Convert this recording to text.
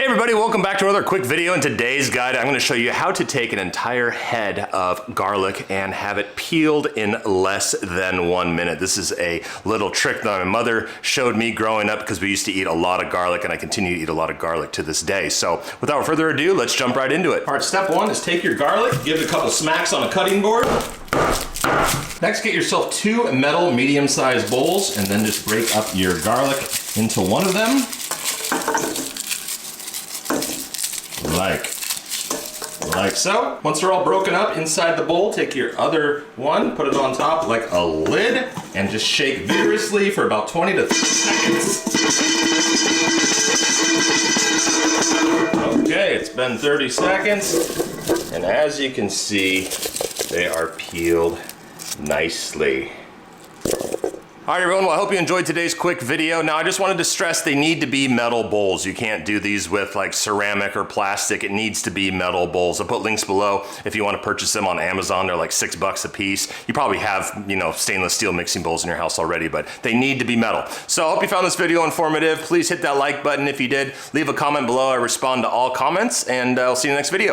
Hey everybody, welcome back to another quick video. In today's guide, I'm going to show you how to take an entire head of garlic and have it peeled in less than 1 minute. This is a little trick that my mother showed me growing up because we used to eat a lot of garlic, and I continue to eat a lot of garlic to this day. So without further ado, let's jump right into it. All right, step one is take your garlic, give it a couple smacks on a cutting board. Next, get yourself 2 metal medium-sized bowls and then just break up your garlic into one of them. Like so. Once they're all broken up inside the bowl, take your other one, put it on top like a lid, and just shake vigorously for about 20 to 30 seconds. Okay, it's been 30 seconds, and as you can see, they are peeled nicely. All right, everyone, well, I hope you enjoyed today's quick video. Now, I just wanted to stress they need to be metal bowls. You can't do these with like ceramic or plastic. It needs to be metal bowls. I'll put links below if you want to purchase them on Amazon. They're like $6 a piece. You probably have, stainless steel mixing bowls in your house already, but they need to be metal. So I hope you found this video informative. Please hit that like button if you did. Leave a comment below. I respond to all comments, and I'll see you in the next video.